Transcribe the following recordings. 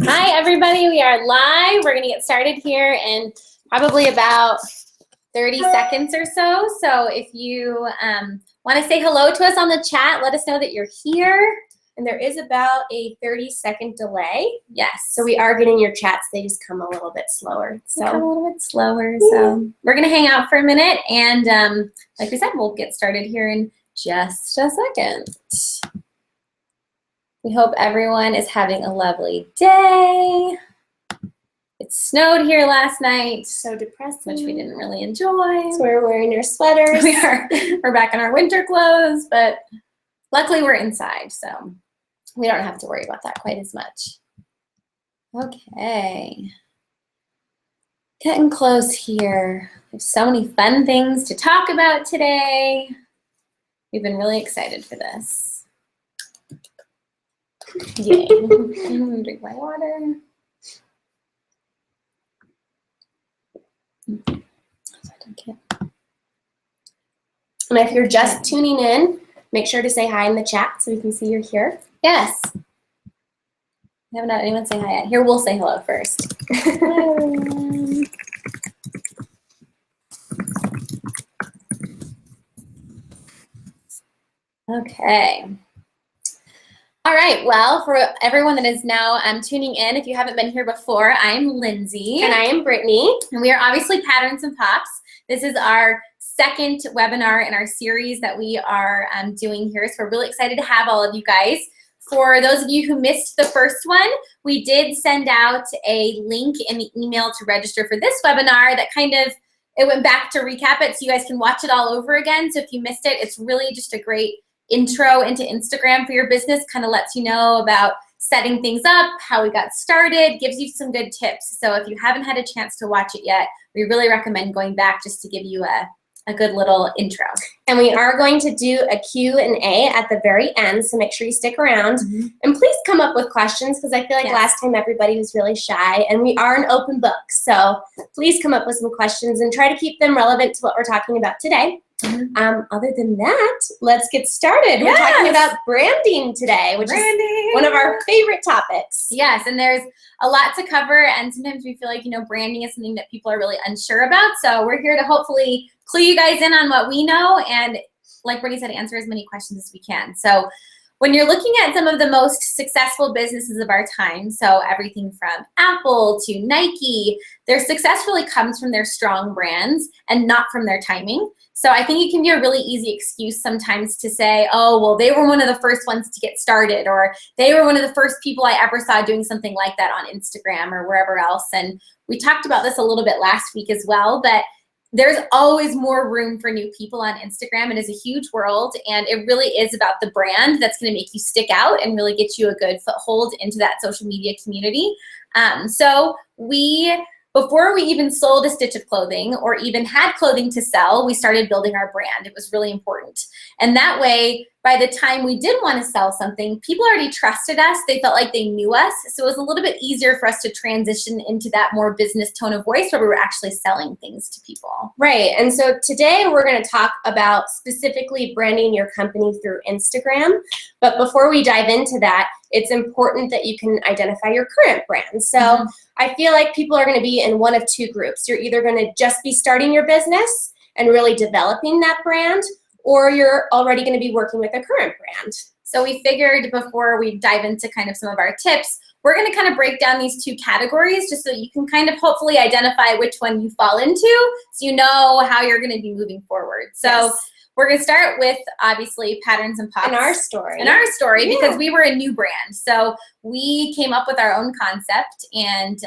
Hi, everybody. We are live. We're going to get started here in probably about 30 seconds or so. So if you want to say hello to us on the chat, let us know that you're here. And there is about a 30-second delay. Yes. So we are getting your chats. They just come a little bit slower. So come a little bit slower. So we're going to hang out for a minute. And like we said, we'll get started here in just a second. We hope everyone is having a lovely day. It snowed here last night. So depressing. Which we didn't really enjoy. So we're wearing our sweaters. We're back in our winter clothes, but luckily we're inside, so we don't have to worry about that quite as much. Okay. Getting close here. There's so many fun things to talk about today. We've been really excited for this. Yay. Drink my water. And if you're just tuning in, make sure to say hi in the chat so we can see you're here. Yes. We haven't had anyone say hi yet. Here, we'll say hello first. Hi, everyone. Okay. All right, well, for everyone that is now tuning in, if you haven't been here before, I'm Lindsay. And I am Brittany. And we are obviously Patterns and Pops. This is our second webinar in our series that we are doing here. So we're really excited to have all of you guys. For those of you who missed the first one, we did send out a link in the email to register for this webinar that it went back to recap it so you guys can watch it all over again. So if you missed it, it's really just a great intro into Instagram for your business, kind of lets you know about setting things up, how we got started, gives you some good tips. So if you haven't had a chance to watch it yet, we really recommend going back just to give you a good little intro. And we are going to do a Q&A at the very end, so make sure you stick around. Mm-hmm. And please come up with questions, because I feel like last time everybody was really shy, and we are an open book. So please come up with some questions and try to keep them relevant to what we're talking about today. Mm-hmm. Other than that, let's get started. Yes. We're talking about branding today, which is one of our favorite topics. Yes, and there's a lot to cover, and sometimes we feel like, branding is something that people are really unsure about. So we're here to hopefully clue you guys in on what we know, and like Brittany said, answer as many questions as we can. So when you're looking at some of the most successful businesses of our time, so everything from Apple to Nike, their success really comes from their strong brands and not from their timing. So I think it can be a really easy excuse sometimes to say, oh, well, they were one of the first ones to get started, or they were one of the first people I ever saw doing something like that on Instagram or wherever else. And we talked about this a little bit last week as well, but there's always more room for new people on Instagram. It is a huge world, and it really is about the brand that's going to make you stick out and really get you a good foothold into that social media community. So before we even sold a stitch of clothing or even had clothing to sell, we started building our brand. It was really important. And that way, by the time we did want to sell something, people already trusted us. They felt like they knew us. So it was a little bit easier for us to transition into that more business tone of voice where we were actually selling things to people. Right. And so today we're going to talk about specifically branding your company through Instagram. But before we dive into that, it's important that you can identify your current brand. So I feel like people are going to be in one of two groups. You're either going to just be starting your business and really developing that brand, or you're already going to be working with a current brand. So we figured before we dive into kind of some of our tips, we're going to kind of break down these two categories just so you can kind of hopefully identify which one you fall into so you know how you're going to be moving forward. So we're going to start with, obviously, Patterns and Pops. And our story. Because we were a new brand. So we came up with our own concept, and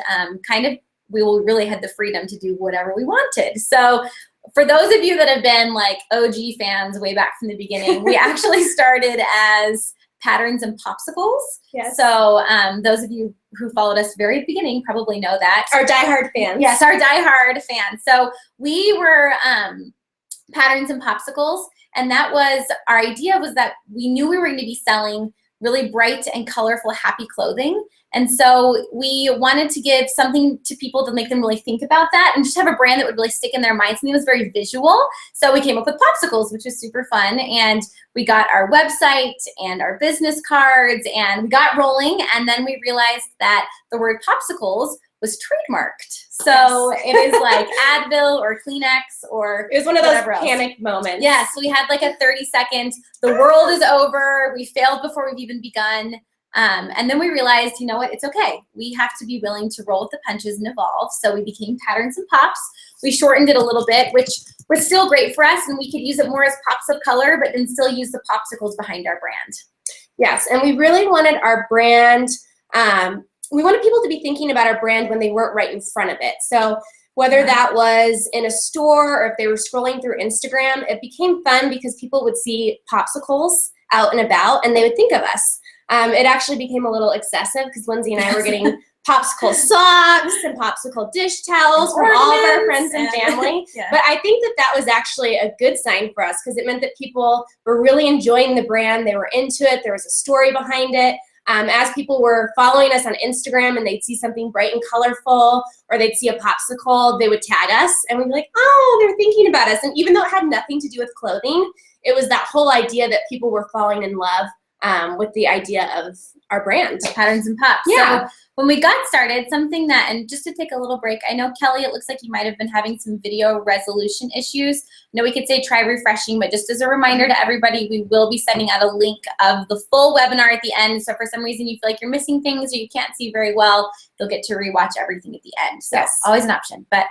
we really had the freedom to do whatever we wanted. So for those of you that have been like OG fans way back from the beginning, we actually started as Patterns and Popsicles. Yes. So those of you who followed us very beginning probably know that. Our diehard fans. Yes, our diehard fans. So we were Patterns and Popsicles, and that was our idea, was that we knew we were going to be selling really bright and colorful, happy clothing. And so we wanted to give something to people to make them really think about that and just have a brand that would really stick in their minds. And it was very visual. So we came up with popsicles, which was super fun. And we got our website and our business cards and we got rolling. And then we realized that the word popsicles was trademarked. So it is like Advil or Kleenex or it was one of those whatever else. panic moments. Yeah, so we had like a 30-second, the world is over, we failed before we've even begun. And then we realized, you know what, it's okay. We have to be willing to roll with the punches and evolve. So we became Patterns and Pops. We shortened it a little bit, which was still great for us, and we could use it more as pops of color, but then still use the popsicles behind our brand. Yes, and we really wanted our brand, we wanted people to be thinking about our brand when they weren't right in front of it. So whether that was in a store or if they were scrolling through Instagram, it became fun because people would see popsicles out and about and they would think of us. It actually became a little excessive because Lindsay and I were getting popsicle socks and popsicle dish towels from all of our friends and family. Yeah. But I think that that was actually a good sign for us because it meant that people were really enjoying the brand. They were into it. There was a story behind it. As people were following us on Instagram and they'd see something bright and colorful or they'd see a popsicle, they would tag us and we'd be like, oh, they're thinking about us. And even though it had nothing to do with clothing, it was that whole idea that people were falling in love with the idea of our brand. Patterns and Pops. Yeah. So when we got started, something that, and just to take a little break, I know, Kelly, it looks like you might have been having some video resolution issues. I know we could say try refreshing, but just as a reminder to everybody, we will be sending out a link of the full webinar at the end. So for some reason you feel like you're missing things or you can't see very well, you'll get to rewatch everything at the end. So yes. Always an option. But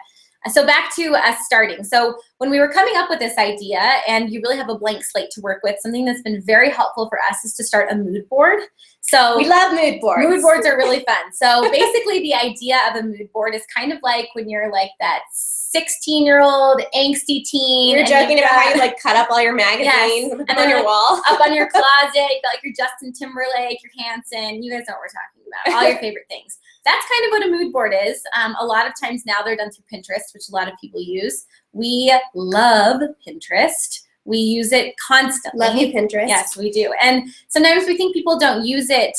so back to us starting. So when we were coming up with this idea, and you really have a blank slate to work with, something that's been very helpful for us is to start a mood board. So we love mood boards. Mood boards are really fun. So basically the idea of a mood board is kind of like when you're like that 16-year-old angsty teen. You're joking about how you like cut up all your magazines and on your wall. Up on your closet, you got like your Justin Timberlake, your Hanson. You guys know what we're talking about. All your favorite things. That's kind of what a mood board is. A lot of times now they're done through Pinterest, which a lot of people use. We love Pinterest. We use it constantly. Love you, Pinterest. Yes, we do. And sometimes we think people don't use it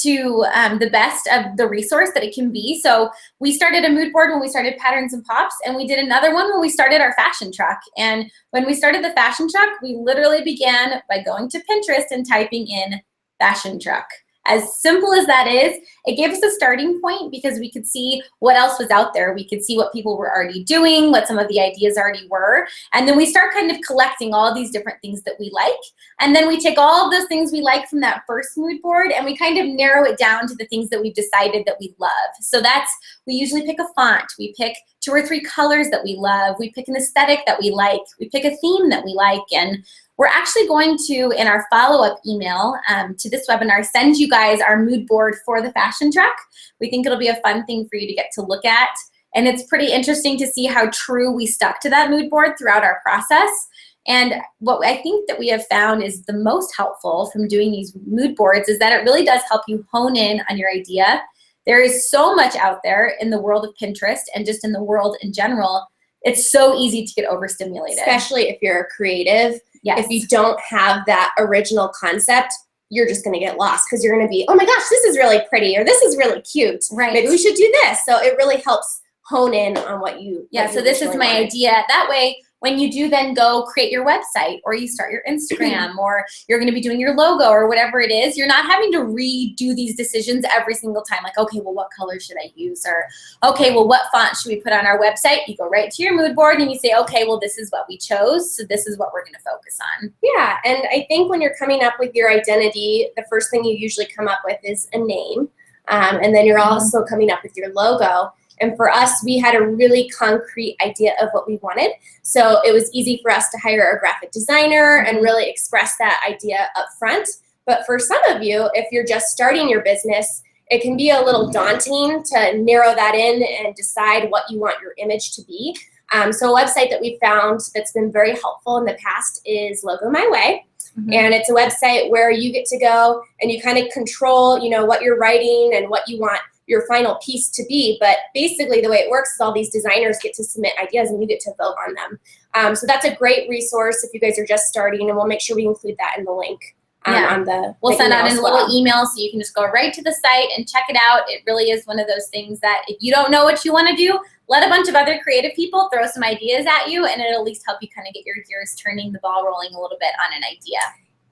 to the best of the resource that it can be. So we started a mood board when we started Patterns and Pops, and we did another one when we started our fashion truck. And when we started the fashion truck, we literally began by going to Pinterest and typing in fashion truck. As simple as that is, it gave us a starting point because we could see what else was out there. We could see what people were already doing, what some of the ideas already were. And then we start kind of collecting all these different things that we like. And then we take all of those things we like from that first mood board and we kind of narrow it down to the things that we've decided that we love. So that's, we usually pick a font. We pick 2 or 3 colors that we love. We pick an aesthetic that we like. We pick a theme that we like. And we're actually going to, in our follow-up email to this webinar, send you guys our mood board for the fashion truck. We think it'll be a fun thing for you to get to look at. And it's pretty interesting to see how true we stuck to that mood board throughout our process. And what I think that we have found is the most helpful from doing these mood boards is that it really does help you hone in on your idea. There is so much out there in the world of Pinterest and just in the world in general. It's so easy to get overstimulated. Especially if you're a creative. Yes. If you don't have that original concept, you're just going to get lost because you're going to be, oh my gosh, this is really pretty or this is really cute. Right. Maybe we should do this. So it really helps hone in on what you Yeah, so this is my idea. That way, when you do then go create your website or you start your Instagram or you're going to be doing your logo or whatever it is, you're not having to redo these decisions every single time. Like, okay, well, what color should I use? Or, okay, well, what font should we put on our website? You go right to your mood board and you say, okay, well, this is what we chose. So this is what we're going to focus on. Yeah, and I think when you're coming up with your identity, the first thing you usually come up with is a name. And then you're also coming up with your logo. And for us, we had a really concrete idea of what we wanted. So it was easy for us to hire a graphic designer and really express that idea up front. But for some of you, if you're just starting your business, it can be a little daunting to narrow that in and decide what you want your image to be. So a website that we found that's been very helpful in the past is Logo My Way. And it's a website where you get to go and you kind of control, you know, what you're writing and what you want your final piece to be. But basically the way it works is all these designers get to submit ideas and you get to vote on them. So that's a great resource if you guys are just starting, and we'll make sure we include that in the link on the We'll send out email in as a little well. email so you can just go right to the site and check it out. It really is one of those things that if you don't know what you want to do, let a bunch of other creative people throw some ideas at you, and it'll at least help you kind of get your gears turning, the ball rolling a little bit on an idea.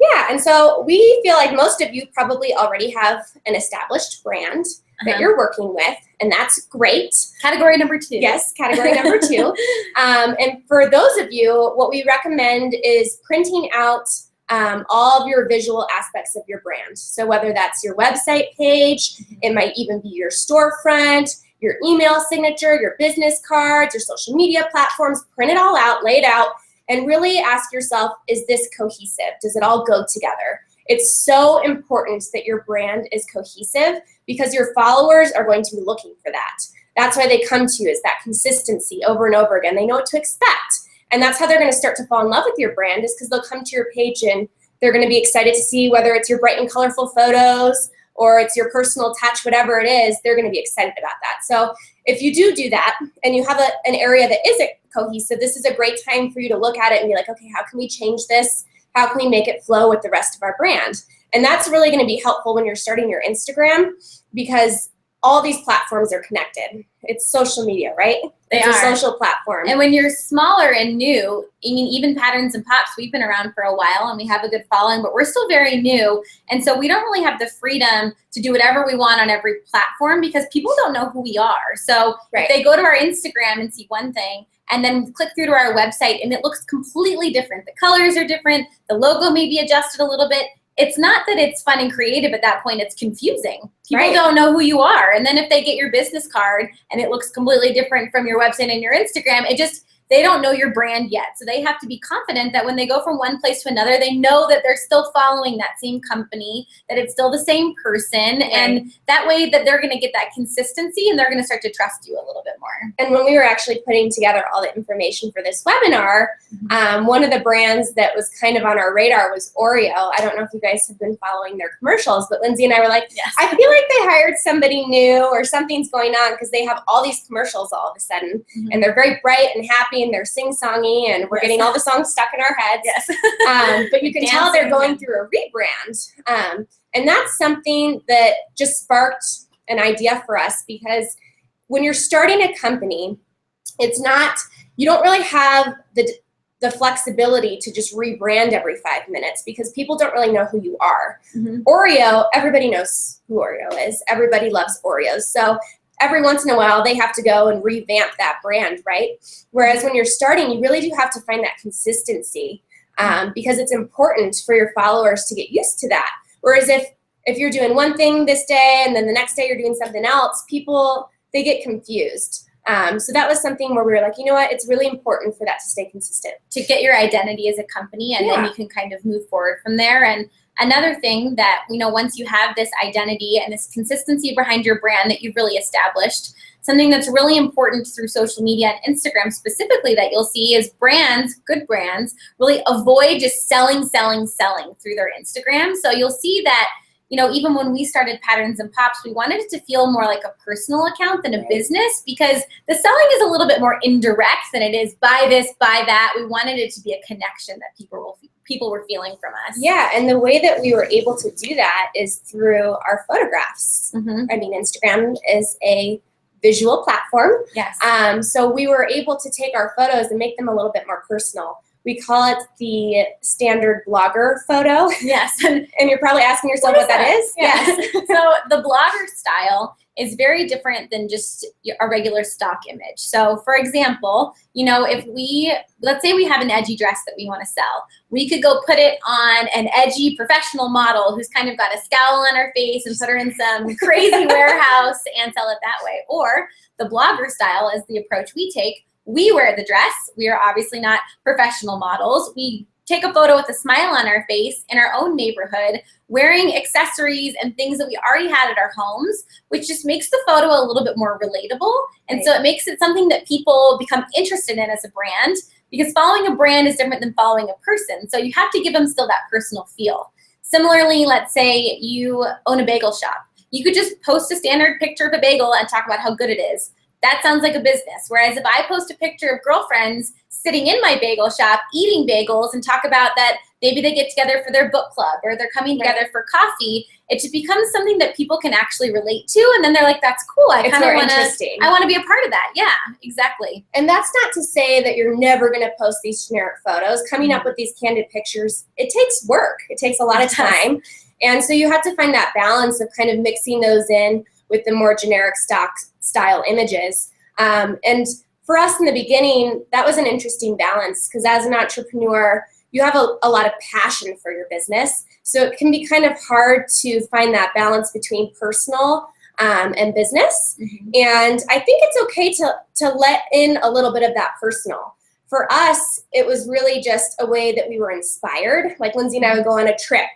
Yeah, and so we feel like most of you probably already have an established brand that you're working with, and that's great. Category number 2. Yes, category number 2. And for those of you, what we recommend is printing out all of your visual aspects of your brand. So whether that's your website page, it might even be your storefront, your email signature, your business cards, your social media platforms, print it all out, lay it out, and really ask yourself, is this cohesive? Does it all go together? It's so important that your brand is cohesive because your followers are going to be looking for that. That's why they come to you, is that consistency over and over again. They know what to expect. And that's how they're going to start to fall in love with your brand, is because they'll come to your page and they're going to be excited to see whether it's your bright and colorful photos or it's your personal touch, whatever it is, they're going to be excited about that. So if you do that and you have an area that isn't cohesive, this is a great time for you to look at it and be like, okay, how can we change this? How can we make it flow with the rest of our brand? And that's really going to be helpful when you're starting your Instagram, because all these platforms are connected. It's social media, right? It's a social platform. And when you're smaller and new, I mean, even Patterns and Pops, we've been around for a while and we have a good following, but we're still very new. And so we don't really have the freedom to do whatever we want on every platform because people don't know who we are. So if they go to our Instagram and see one thing, and then click through to our website and it looks completely different. The colors are different. The logo may be adjusted a little bit. It's not that it's fun and creative at that point. It's confusing. People don't know who you are. And then if they get your business card and it looks completely different from your website and your Instagram, they don't know your brand yet. So they have to be confident that when they go from one place to another, they know that they're still following that same company, that it's still the same person. And that way that they're going to get that consistency and they're going to start to trust you a little bit more. And when we were actually putting together all the information for this webinar, one of the brands that was kind of on our radar was Oreo. I don't know if you guys have been following their commercials, but Lindsay and I were like, I feel like they hired somebody new or something's going on because they have all these commercials all of a sudden. And they're very bright and happy and they're sing-songy and we're getting all the songs stuck in our heads. But you can tell they're going through a rebrand. And that's something that just sparked an idea for us, because when you're starting a company, it's not, you don't really have the flexibility to just rebrand every 5 minutes because people don't really know who you are. Oreo, everybody knows who Oreo is. Everybody loves Oreos. So every once in a while, they have to go and revamp that brand, right? Whereas when you're starting, you really do have to find that consistency because it's important for your followers to get used to that. Whereas if you're doing one thing this day and then the next day you're doing something else, people, they get confused. So that was something where we were like, you know what, it's really important for that to stay consistent. To get your identity as a company, and then you can kind of move forward from there. And another thing that, once you have this identity and this consistency behind your brand that you've really established, something that's really important through social media and Instagram specifically that you'll see is brands, good brands, really avoid just selling through their Instagram. So you'll see that, even when we started Patterns and Pops, we wanted it to feel more like a personal account than a business, because the selling is a little bit more indirect than it is buy this, buy that. We wanted it to be a connection that people were feeling from us. Yeah, and the way that we were able to do that is through our photographs. I mean, Instagram is a visual platform. So we were able to take our photos and make them a little bit more personal. We call it the standard blogger photo. And you're probably asking yourself what that is. So the blogger style is very different than just a regular stock image. So for example, let's say we have an edgy dress that we want to sell. We could go put it on an edgy professional model who's kind of got a scowl on her face and put her in some crazy warehouse and sell it that way. Or the blogger style is the approach we take. We wear the dress. We are obviously not professional models. We take a photo with a smile on our face in our own neighborhood, wearing accessories and things that we already had at our homes, which just makes the photo a little bit more relatable. And so it makes it something that people become interested in as a brand, because following a brand is different than following a person. So you have to give them still that personal feel. Similarly, let's say you own a bagel shop. You could just post a standard picture of a bagel and talk about how good it is. That sounds like a business. Whereas if I post a picture of girlfriends sitting in my bagel shop eating bagels and talk about that maybe they get together for their book club or they're coming together for coffee. It just becomes something that people can actually relate to. And then they're like, that's cool. I kind of want to be a part of that. Yeah, exactly. And that's not to say that you're never going to post these generic photos. Coming up with these candid pictures, it takes work. It takes a lot of time. And so you have to find that balance of kind of mixing those in with the more generic stock style images. And for us in the beginning, that was an interesting balance because as an entrepreneur, you have a lot of passion for your business. So it can be kind of hard to find that balance between personal and business. And I think it's okay to let in a little bit of that personal. For us, it was really just a way that we were inspired. Like Lindsay and I would go on a trip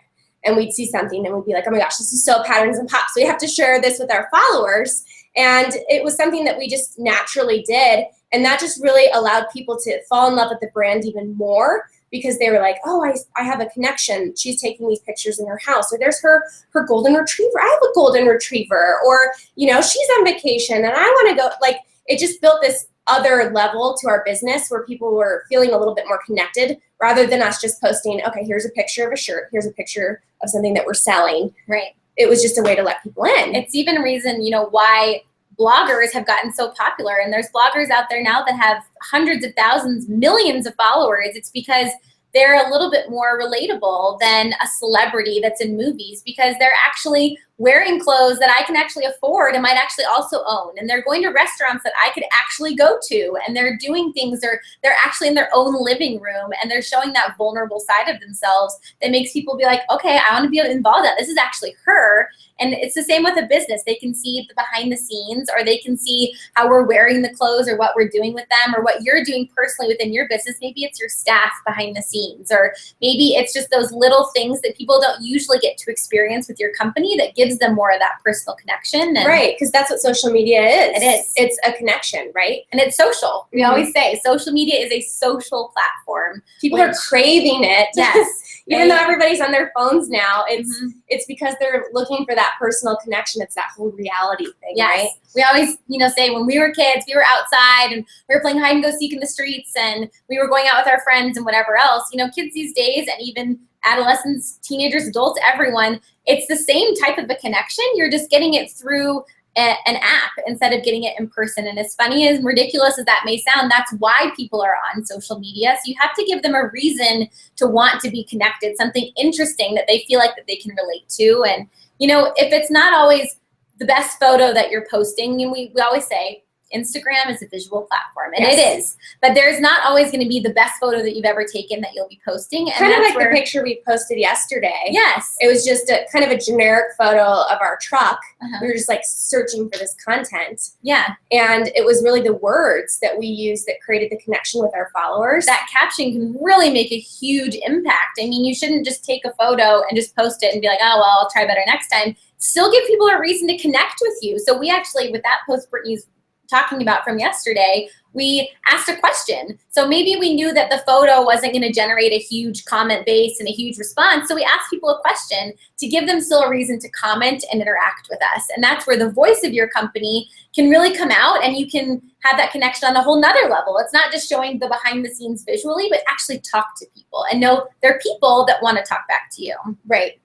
and we'd see something and we'd be like, oh my gosh, this is so Patterns and Pop. So we have to share this with our followers. And it was something that we just naturally did. And that just really allowed people to fall in love with the brand even more because they were like, oh, I have a connection. She's taking these pictures in her house. Or there's her golden retriever. I have a golden retriever. Or, she's on vacation and I want to go. Like, it just built this other level to our business where people were feeling a little bit more connected rather than us just posting, okay, here's a picture of a shirt. Here's a picture of something that we're selling. Right. It was just a way to let people in. It's even a reason, why bloggers have gotten so popular. And there's bloggers out there now that have hundreds of thousands, millions of followers. It's because they're a little bit more relatable than a celebrity that's in movies because they're actually wearing clothes that I can actually afford and might actually also own. And they're going to restaurants that I could actually go to. And they're doing things, they're actually in their own living room and they're showing that vulnerable side of themselves that makes people be like, okay, I want to be involved in that. This is actually her. And it's the same with a business. They can see the behind the scenes or they can see how we're wearing the clothes or what we're doing with them or what you're doing personally within your business. Maybe it's your staff behind the scenes or maybe it's just those little things that people don't usually get to experience with your company that gives them more of that personal connection. And right, because that's what social media is. It is. It's a connection, right? And it's social. We always say social media is a social platform. People are craving it. Yes. Even though everybody's on their phones now, it's because they're looking for that personal connection. It's that whole reality thing, right? We always, say when we were kids, we were outside and we were playing hide and go seek in the streets and we were going out with our friends and whatever else. Kids these days and even adolescents, teenagers, adults, everyone, it's the same type of a connection. You're just getting it through an app instead of getting it in person. And as funny as ridiculous as that may sound, that's why people are on social media. So you have to give them a reason to want to be connected, something interesting that they feel like that they can relate to. And, if it's not always the best photo that you're posting, we always say, Instagram is a visual platform, and it is. But there's not always going to be the best photo that you've ever taken that you'll be posting. And kind of like the picture we posted yesterday. Yes. It was just a kind of a generic photo of our truck. We were just like searching for this content. Yeah. And it was really the words that we used that created the connection with our followers. That caption can really make a huge impact. I mean, you shouldn't just take a photo and just post it and be like, oh, well, I'll try better next time. Still give people a reason to connect with you. So we actually, with that post Brittany's talking about from yesterday, we asked a question. So maybe we knew that the photo wasn't going to generate a huge comment base and a huge response. So we asked people a question to give them still a reason to comment and interact with us. And that's where the voice of your company can really come out and you can have that connection on a whole nother level. It's not just showing the behind the scenes visually, but actually talk to people and know they're people that want to talk back to you. Right.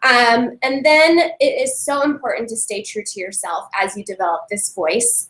And then it is so important to stay true to yourself as you develop this voice.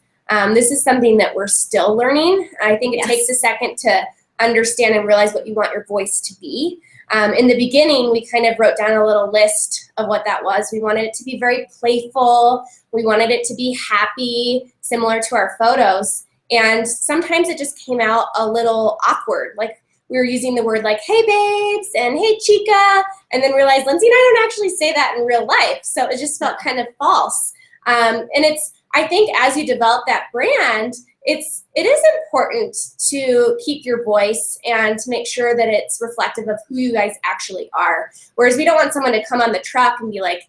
This is something that we're still learning. I think it takes a second to understand and realize what you want your voice to be. In the beginning, we kind of wrote down a little list of what that was. We wanted it to be very playful. We wanted it to be happy, similar to our photos. And sometimes it just came out a little awkward. Like we were using the word like, hey babes, and hey chica, and then realized Lindsay and I don't actually say that in real life. So it just felt kind of false. And I think as you develop that brand, it is important to keep your voice and to make sure that it's reflective of who you guys actually are. Whereas we don't want someone to come on the truck and be like,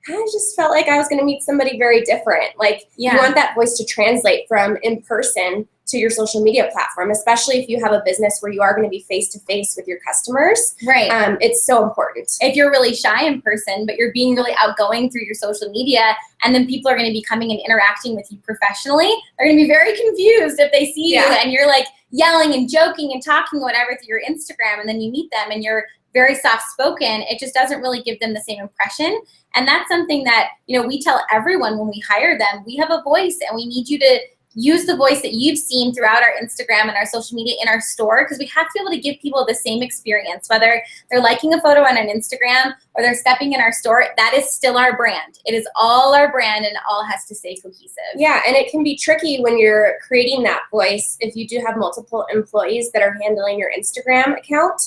I just felt like I was going to meet somebody very different. Like you want that voice to translate from in person to your social media platform, especially if you have a business where you are going to be face-to-face with your customers. Right. It's so important. If you're really shy in person, but you're being really outgoing through your social media, and then people are going to be coming and interacting with you professionally, they're going to be very confused if they see you and you're like yelling and joking and talking whatever through your Instagram, and then you meet them and you're very soft-spoken, it just doesn't really give them the same impression. And that's something that, you know, we tell everyone when we hire them. We have a voice, and we need you to use the voice that you've seen throughout our Instagram and our social media in our store, because we have to be able to give people the same experience. Whether they're liking a photo on an Instagram or they're stepping in our store, that is still our brand. It is all our brand, and it all has to stay cohesive. Yeah, and it can be tricky when you're creating that voice if you do have multiple employees that are handling your Instagram account.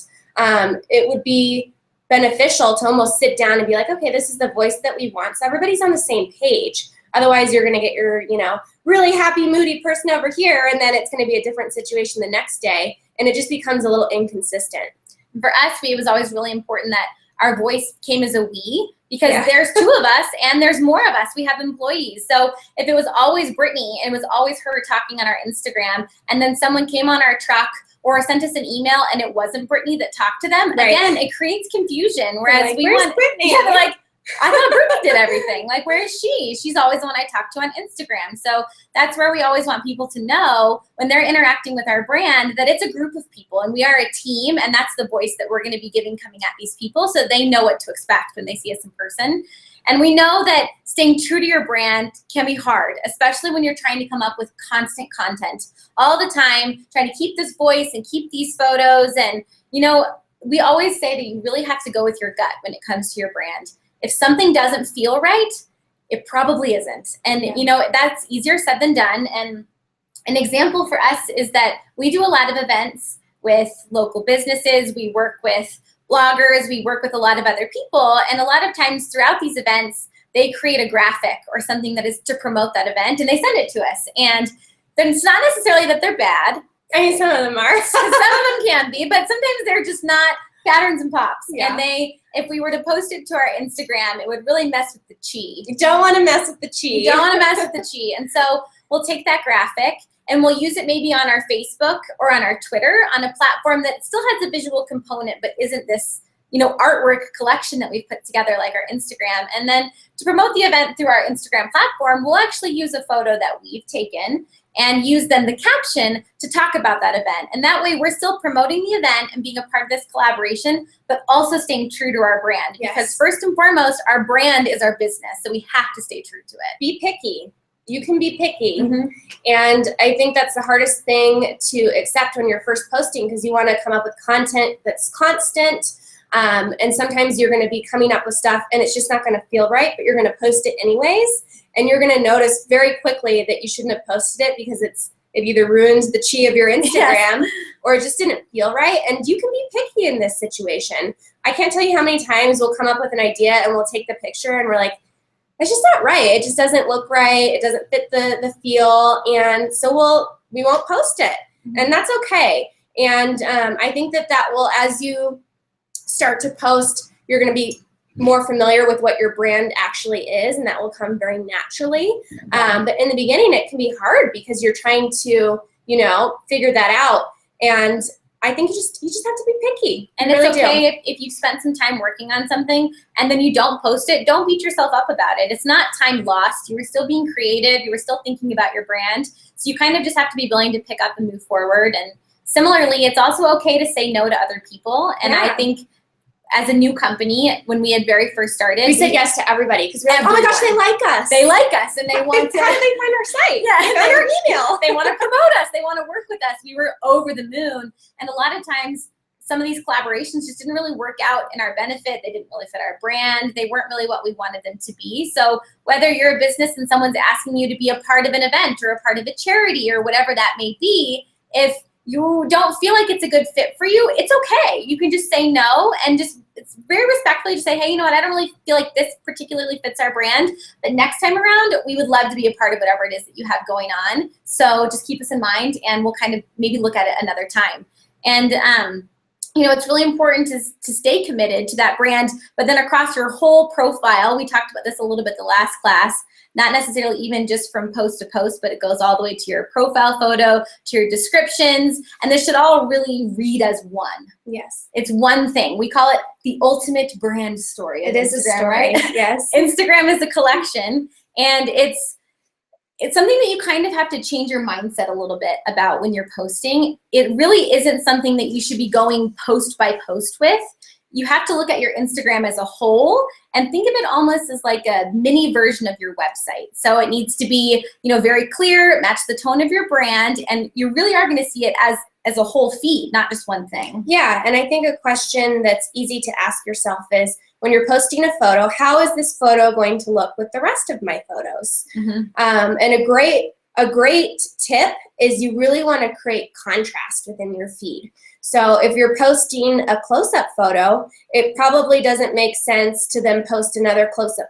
It would be beneficial to almost sit down and be like, okay, this is the voice that we want, so everybody's on the same page. Otherwise, you're going to get your, you know, really happy, moody person over here, and then it's going to be a different situation the next day, and it just becomes a little inconsistent. For us, it was always really important that our voice came as a we, because there's two of us and there's more of us. We have employees. So if it was always Brittany and it was always her talking on our Instagram, and then someone came on our truck or sent us an email and it wasn't Brittany that talked to them, again, it creates confusion. Whereas like, we where's want Brittany? Yeah, they're like, I thought Brittany did everything. Like, where is she? She's always the one I talk to on Instagram. So that's where we always want people to know when they're interacting with our brand that it's a group of people and we are a team, and that's the voice that we're going to be giving coming at these people, so they know what to expect when they see us in person. And we know that staying true to your brand can be hard, especially when you're trying to come up with constant content all the time, trying to keep this voice and keep these photos. And, you know, we always say that you really have to go with your gut when it comes to your brand. If something doesn't feel right, it probably isn't. And, you know, that's easier said than done. And an example for us is that we do a lot of events with local businesses. We work with bloggers. We work with a lot of other people. And a lot of times throughout these events, they create a graphic or something that is to promote that event, and they send it to us. And then it's not necessarily that they're bad. I mean, some of them are. Some of them can be, but sometimes they're just not patterns and pops. Yeah. And if we were to post it to our Instagram, it would really mess with the chi. You don't want to mess with the chi. You don't want to mess with the chi. And so we'll take that graphic and we'll use it maybe on our Facebook or on our Twitter on a platform that still has a visual component but isn't this, you know, artwork collection that we've put together like our Instagram. And then to promote the event through our Instagram platform, we'll actually use a photo that we've taken and use then the caption to talk about that event. And that way we're still promoting the event and being a part of this collaboration, but also staying true to our brand. Yes. Because first and foremost, our brand is our business, so we have to stay true to it. Be picky. You can be picky. Mm-hmm. And I think that's the hardest thing to accept when you're first posting, because you want to come up with content that's constant. And sometimes you're going to be coming up with stuff and it's just not going to feel right, but you're going to post it anyways. And you're going to notice very quickly that you shouldn't have posted it because it either ruined the chi of your Instagram or it just didn't feel right. And you can be picky in this situation. I can't tell you how many times we'll come up with an idea and we'll take the picture and we're like, it's just not right. It just doesn't look right. It doesn't fit the feel. And so we won't post it. Mm-hmm. And that's okay. And I think that will, as you start to post, you're going to be more familiar with what your brand actually is, and that will come very naturally. But in the beginning, it can be hard because you're trying to, you know, figure that out. And I think you just have to be picky. And it's okay if you've spent some time working on something and then you don't post it, don't beat yourself up about it. It's not time lost. You were still being creative. You were still thinking about your brand. So you kind of just have to be willing to pick up and move forward. And similarly, it's also okay to say no to other people. And I think as a new company, when we had very first started, we said yes to everybody because we're like, oh my gosh, they like us. They like us, and they want to. How do they find our site? Yeah, they find our email. They want to promote us. They want to work with us. We were over the moon, and a lot of times, some of these collaborations just didn't really work out in our benefit. They didn't really fit our brand. They weren't really what we wanted them to be. So whether you're a business and someone's asking you to be a part of an event or a part of a charity or whatever that may be, if you don't feel like it's a good fit for you, it's okay. You can just say no and just, it's very respectfully just say, hey, you know what, I don't really feel like this particularly fits our brand, but next time around, we would love to be a part of whatever it is that you have going on. So just keep us in mind and we'll kind of maybe look at it another time. And you know, it's really important to stay committed to that brand, but then across your whole profile, we talked about this a little bit the last class, not necessarily even just from post to post, but it goes all the way to your profile photo, to your descriptions, and this should all really read as one. Yes. It's one thing. We call it the ultimate brand story. It is a story, right? Yes. Instagram is a collection, and it's something that you kind of have to change your mindset a little bit about when you're posting. It really isn't something that you should be going post by post with. you have to look at your Instagram as a whole and think of it almost as like a mini version of your website. So it needs to be, very clear, match the tone of your brand, and you really are going to see it as a whole feed, not just one thing. Yeah, and I think a question that's easy to ask yourself is, when you're posting a photo, how is this photo going to look with the rest of my photos? And a great tip is you really want to create contrast within your feed. So if you're posting a close-up photo, it probably doesn't make sense to then post another close-up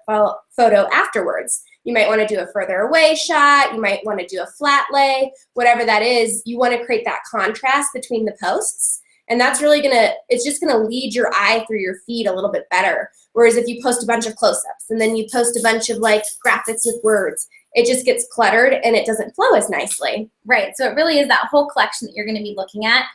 photo afterwards. You might want to do a further away shot. You might want to do a flat lay. Whatever that is, you want to create that contrast between the posts. And that's really it's just gonna lead your eye through your feed a little bit better. Whereas if you post a bunch of close-ups and then you post a bunch of like graphics with words, it just gets cluttered and it doesn't flow as nicely. Right, so it really is that whole collection that you're gonna be looking at.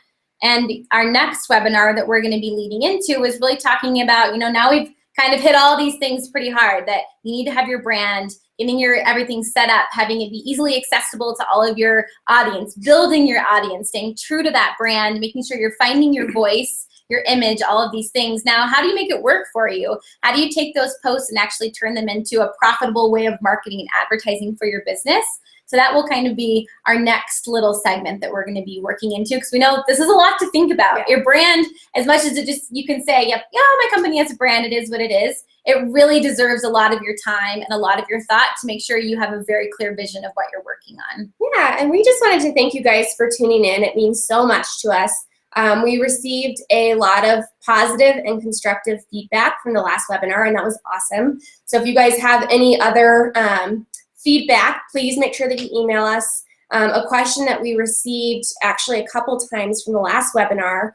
And our next webinar that we're gonna be leading into is really talking about, now we've kind of hit all these things pretty hard, that you need to have your brand, getting your everything set up, having it be easily accessible to all of your audience, building your audience, staying true to that brand, making sure you're finding your voice, your image, all of these things. Now, how do you make it work for you? How do you take those posts and actually turn them into a profitable way of marketing and advertising for your business? So that will kind of be our next little segment that we're going to be working into, because we know this is a lot to think about. Yeah. Your brand, as much as you can say, yep, my company has a brand, it is what it is. It really deserves a lot of your time and a lot of your thought to make sure you have a very clear vision of what you're working on. Yeah, and we just wanted to thank you guys for tuning in. It means so much to us. We received a lot of positive and constructive feedback from the last webinar, and that was awesome. So if you guys have any other feedback, please make sure that you email us. A question that we received actually a couple times from the last webinar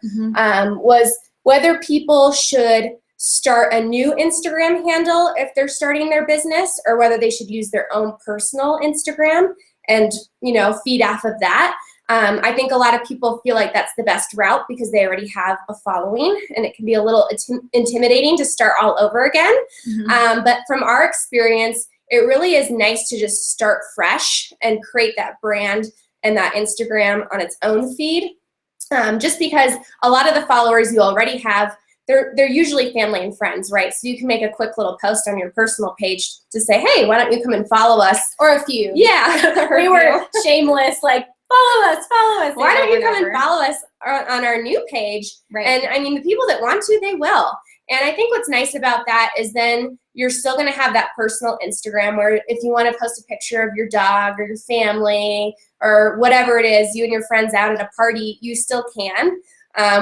was whether people should start a new Instagram handle if they're starting their business, or whether they should use their own personal Instagram and feed off of that. I think a lot of people feel like that's the best route because they already have a following, and it can be a little intimidating to start all over again. But from our experience, it really is nice to just start fresh and create that brand and that Instagram on its own feed. Just because a lot of the followers you already have, they're usually family and friends, right? So you can make a quick little post on your personal page to say, hey, why don't you come and follow us? Or a few. Yeah. We were shameless, like, follow us. Why don't you come and follow us on our new page? Right. And I mean, the people that want to, they will. And I think what's nice about that is then you're still going to have that personal Instagram where if you want to post a picture of your dog or your family or whatever it is, you and your friends out at a party, you still can.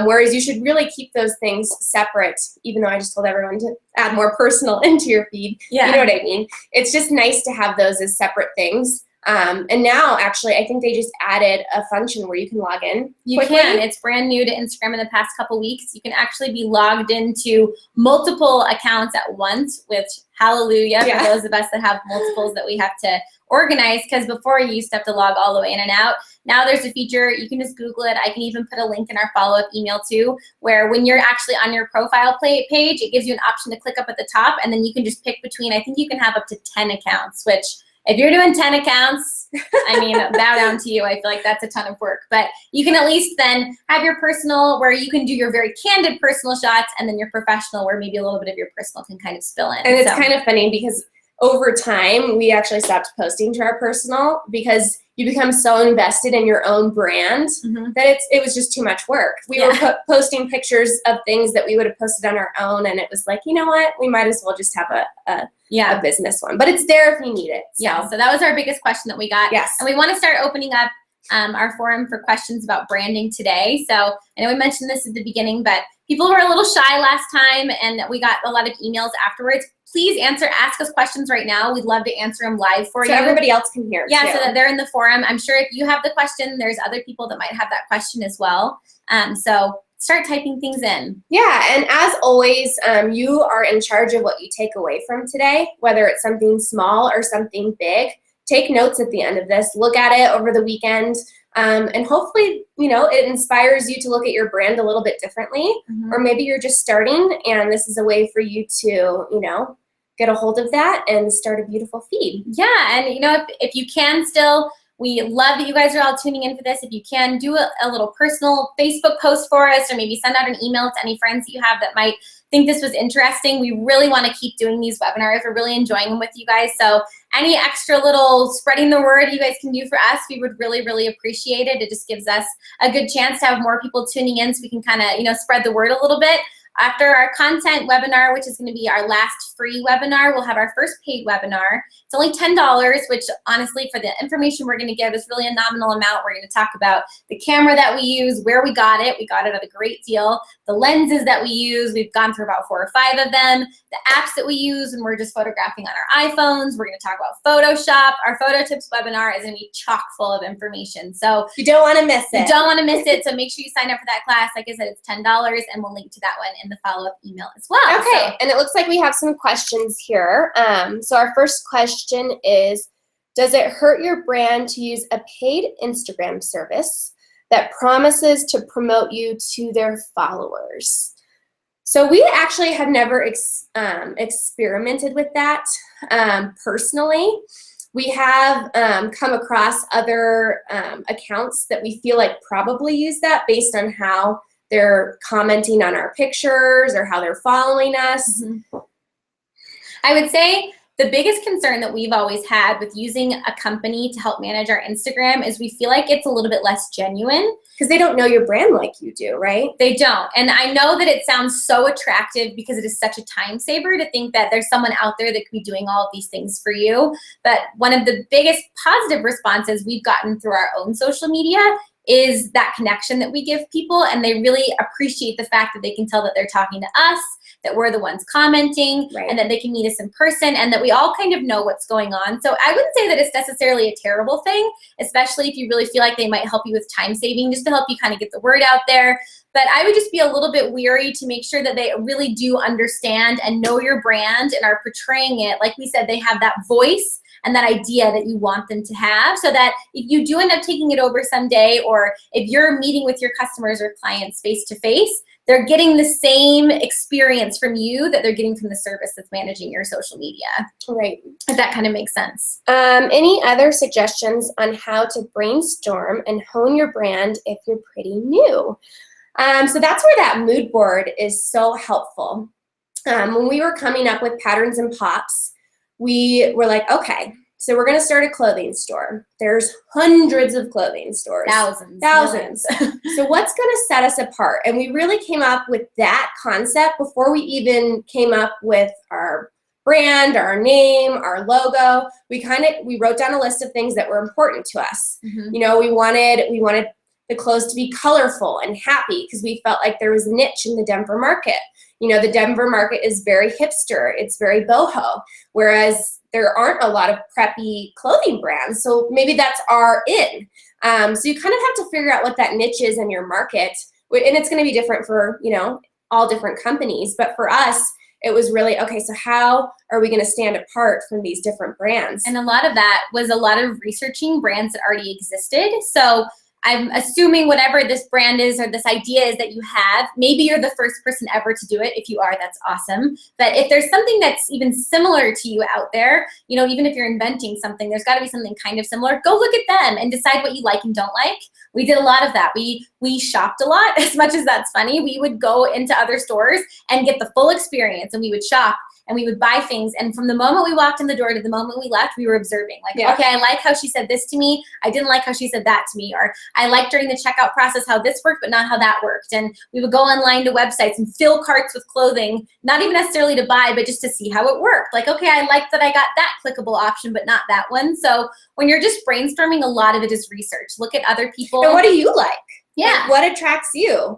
Whereas you should really keep those things separate, even though I just told everyone to add more personal into your feed. Yeah. You know what I mean? It's just nice to have those as separate things. And now, actually, I think they just added a function where you can log in quickly. You can. It's brand new to Instagram in the past couple weeks. You can actually be logged into multiple accounts at once, which, hallelujah, for those of us that have multiples that we have to organize, because before you used to have to log all the way in and out. Now there's a feature, you can just Google it. I can even put a link in our follow-up email too, where when you're actually on your profile page, it gives you an option to click up at the top, and then you can just pick between, I think you can have up to 10 accounts, which if you're doing 10 accounts, I mean, bow down to you. I feel like that's a ton of work. But you can at least then have your personal where you can do your very candid personal shots, and then your professional where maybe a little bit of your personal can kind of spill in. And it's kind of funny because over time, we actually stopped posting to our personal because you become so invested in your own brand that it was just too much work. We were posting pictures of things that we would have posted on our own, and it was like, you know what? We might as well just have a business one. But it's there if you need it. So. Yeah, so that was our biggest question that we got. Yes. And we want to start opening up our forum for questions about branding today. So I know we mentioned this at the beginning, but people were a little shy last time, and we got a lot of emails afterwards. Please ask us questions right now. We'd love to answer them live for you. So everybody else can hear Yeah, too. so that they're in the forum. I'm sure if you have the question, there's other people that might have that question as well. So start typing things in. Yeah, and as always, you are in charge of what you take away from today, whether it's something small or something big. Take notes at the end of this. Look at it over the weekend. And hopefully, it inspires you to look at your brand a little bit differently. Or maybe you're just starting, and this is a way for you to, get a hold of that and start a beautiful feed. Yeah, and if you can still, we love that you guys are all tuning in for this. If you can, do a little personal Facebook post for us, or maybe send out an email to any friends that you have that might think this was interesting. We really want to keep doing these webinars. We're really enjoying them with you guys. So any extra little spreading the word you guys can do for us, we would really, really appreciate it. It just gives us a good chance to have more people tuning in so we can kind of, you know, spread the word a little bit. After our content webinar, which is going to be our last free webinar, we'll have our first paid webinar. It's only $10, which honestly, for the information we're going to give is really a nominal amount. We're going to talk about the camera that we use, where we got it at a great deal, the lenses that we use. We've gone through about 4 or 5 of them, the apps that we use when we're just photographing on our iPhones. We're going to talk about Photoshop. Our photo tips webinar is going to be chock full of information. So you don't want to miss it. You don't want to miss it. So make sure you sign up for that class. Like I said, it's $10, and we'll link to that one in the follow-up email as well. Okay, So, and it looks like we have some questions here. So our first question is, does it hurt your brand to use a paid Instagram service that promises to promote you to their followers? So we actually have never experimented with that personally. We have come across other accounts that we feel like probably use that based on how they're commenting on our pictures or how they're following us. mm-hmm. I would say the biggest concern that we've always had with using a company to help manage our Instagram is we feel like it's a little bit less genuine. Because they don't know your brand like you do, right? They don't. And I know that it sounds so attractive because it is such a time saver to think that there's someone out there that could be doing all of these things for you. But one of the biggest positive responses we've gotten through our own social media is that connection that we give people, and they really appreciate the fact that they can tell that they're talking to us, that we're the ones commenting, right, and that they can meet us in person, and that we all kind of know what's going on. So I wouldn't say that it's necessarily a terrible thing, especially if you really feel like they might help you with time saving, just to help you kind of get the word out there. But I would just be a little bit weary to make sure that they really do understand and know your brand and are portraying it. Like we said, they have that voice and that idea that you want them to have, so that if you do end up taking it over someday, or if you're meeting with your customers or clients face to face, they're getting the same experience from you that they're getting from the service that's managing your social media. Right. If that kind of makes sense. Any other suggestions on how to brainstorm and hone your brand if you're pretty new? So that's where that mood board is so helpful. When we were coming up with patterns and pops, we were like, okay, so we're going to start a clothing store. There's hundreds of clothing stores. Thousands. So what's going to set us apart? And we really came up with that concept before we even came up with our brand, our name, our logo. We wrote down a list of things that were important to us. Mm-hmm. You know, we wanted the clothes to be colorful and happy because we felt like there was a niche in the Denver market. You know, the Denver market is very hipster. It's very boho, whereas there aren't a lot of preppy clothing brands. So maybe that's our in. So you kind of have to figure out what that niche is in your market. And it's going to be different for, you know, all different companies. But for us, it was really, okay, so how are we going to stand apart from these different brands? And a lot of that was a lot of researching brands that already existed. So I'm assuming whatever this brand is or this idea is that you have, maybe you're the first person ever to do it. If you are, that's awesome. But if there's something that's even similar to you out there, you know, even if you're inventing something, there's got to be something kind of similar. Go look at them and decide what you like and don't like. We did a lot of that. We shopped a lot, as much as that's funny. We would go into other stores and get the full experience, and we would shop and we would buy things. And from the moment we walked in the door to the moment we left, we were observing. Like, yeah, okay, I like how she said this to me. I didn't like how she said that to me. Or I liked during the checkout process how this worked, but not how that worked. And we would go online to websites and fill carts with clothing, not even necessarily to buy, but just to see how it worked. Like, okay, I like that I got that clickable option, but not that one. So when you're just brainstorming, a lot of it is research. Look at other people. And what do you like? Yeah. Like, what attracts you?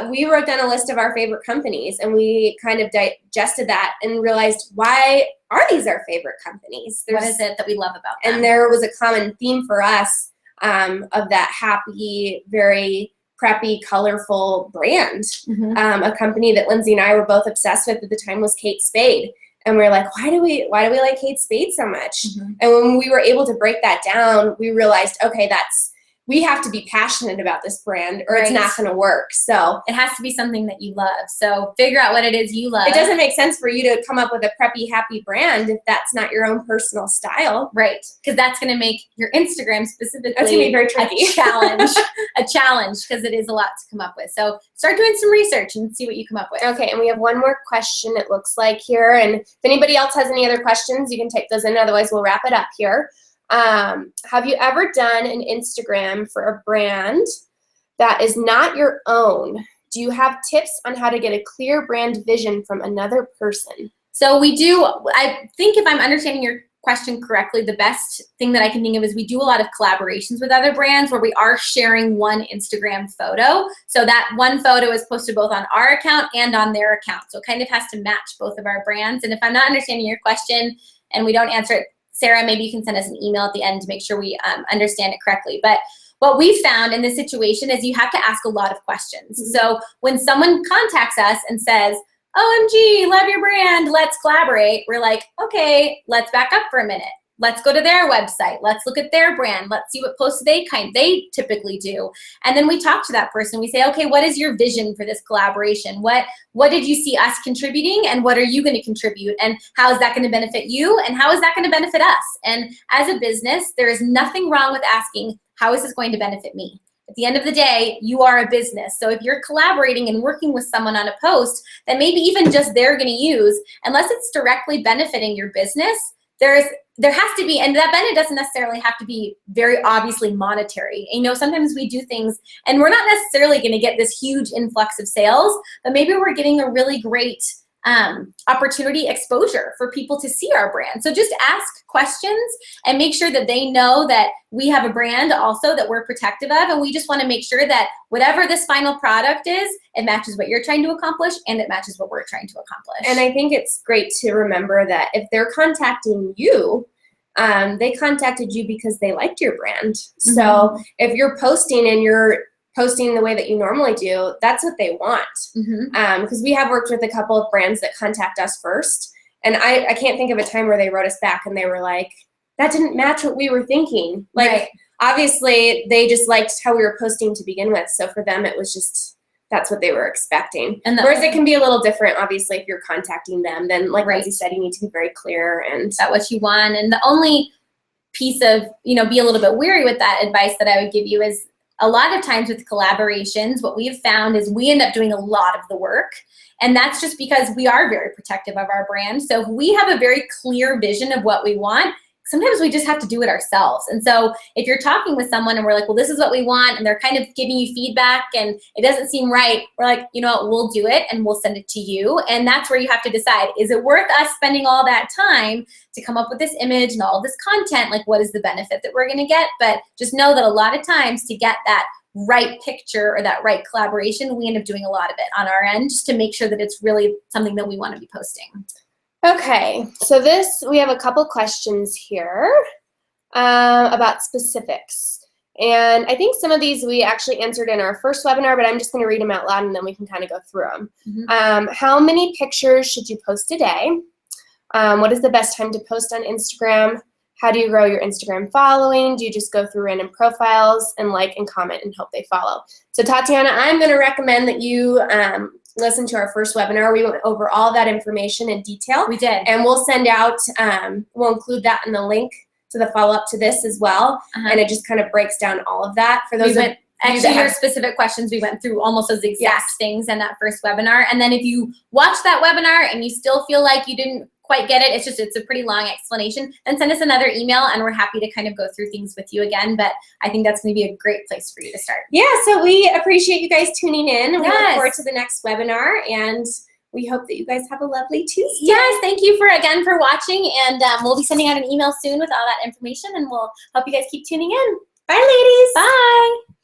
We wrote down a list of our favorite companies, and we kind of digested that and realized, why are these our favorite companies? What is it that we love about them? And there was a common theme for us of that happy, very preppy, colorful brand. Mm-hmm. A company that Lindsay and I were both obsessed with at the time was Kate Spade. And we were like, why do we like Kate Spade so much? Mm-hmm. And when we were able to break that down, we realized, okay, we have to be passionate about this brand or it's Right. not going to work. So It has to be something that you love. So figure out what it is you love. it doesn't make sense for you to come up with a preppy, happy brand if that's not your own personal style. Right, because that's going to make your Instagram specifically That's going to be very tricky. a challenge because it is a lot to come up with. So start doing some research and see what you come up with. Okay, and we have one more question, it looks like here. And if anybody else has any other questions, you can type those in. Otherwise, we'll wrap it up here. Have you ever done an Instagram for a brand that is not your own? Do you have tips on how to get a clear brand vision from another person? So we do, I think if I'm understanding your question correctly, the best thing that I can think of is we do a lot of collaborations with other brands where we are sharing one Instagram photo. So that one photo is posted both on our account and on their account. So it kind of has to match both of our brands. And if I'm not understanding your question and we don't answer it, Sarah, maybe you can send us an email at the end to make sure we understand it correctly. But what we found in this situation is you have to ask a lot of questions. Mm-hmm. So when someone contacts us and says, OMG, love your brand, let's collaborate, we're like, okay, let's back up for a minute. Let's go to their website. Let's look at their brand. Let's see what posts they typically do. And then we talk to that person. We say, okay, what is your vision for this collaboration? What did you see us contributing and what are you going to contribute? And how is that going to benefit you? And how is that going to benefit us? And as a business, there is nothing wrong with asking, how is this going to benefit me? At the end of the day, you are a business. So if you're collaborating and working with someone on a post that maybe even just they're going to use, unless it's directly benefiting your business, there has to be, and that benefit doesn't necessarily have to be very obviously monetary. You know, sometimes we do things and we're not necessarily going to get this huge influx of sales, but maybe we're getting a really great opportunity exposure for people to see our brand. So just ask questions and make sure that they know that we have a brand also that we're protective of, and we just want to make sure that whatever this final product is, it matches what you're trying to accomplish and it matches what we're trying to accomplish. And I think it's great to remember that if they're contacting you, they contacted you because they liked your brand. Mm-hmm. So if you're posting and you're posting the way that you normally do, that's what they want. Mm-hmm. Because we have worked with a couple of brands that contact us first, and I can't think of a time where they wrote us back and they were like, that didn't match what we were thinking. Like, Right. Obviously, they just liked how we were posting to begin with. So for them, it was just, that's what they were expecting. And whereas it can be a little different, obviously, if you're contacting them. Then, like Right. Lindsay said, you need to be very clear. And that what you want. And the only piece of, be a little bit weary with that advice that I would give you is a lot of times with collaborations, what we've found is we end up doing a lot of the work. And that's just because we are very protective of our brand. So if we have a very clear vision of what we want, sometimes we just have to do it ourselves. And so if you're talking with someone and we're like, well, this is what we want, and they're kind of giving you feedback and it doesn't seem right, we're like, you know what, we'll do it and we'll send it to you. And that's where you have to decide, is it worth us spending all that time to come up with this image and all this content? Like, what is the benefit that we're gonna get? But just know that a lot of times to get that right picture or that right collaboration, we end up doing a lot of it on our end just to make sure that it's really something that we want to be posting. okay, so we have a couple questions here about specifics. And I think some of these we actually answered in our first webinar, but I'm just going to read them out loud and then we can kind of go through them. Mm-hmm. How many pictures should you post a day? What is the best time to post on Instagram? How do you grow your Instagram following? Do you just go through random profiles and like and comment and hope they follow? So Tatiana, I'm going to recommend that you listen to our first webinar. We went over all that information in detail. We did. And we'll send out, we'll include that in the link to the follow-up to this as well. Uh-huh. And it just kind of breaks down all of that. For those Actually, your specific questions, we went through almost those exact things in that first webinar. And then if you watch that webinar and you still feel like you didn't quite get it, it's a pretty long explanation, then send us another email and we're happy to kind of go through things with you again. But I think that's going to be a great place for you to start. Yeah, so we appreciate you guys tuning in. We look Yes. forward to the next webinar, and we hope that you guys have a lovely Tuesday. Yes, thank you again for watching, and we'll be sending out an email soon with all that information, and we'll help you guys keep tuning in. Bye, ladies. Bye.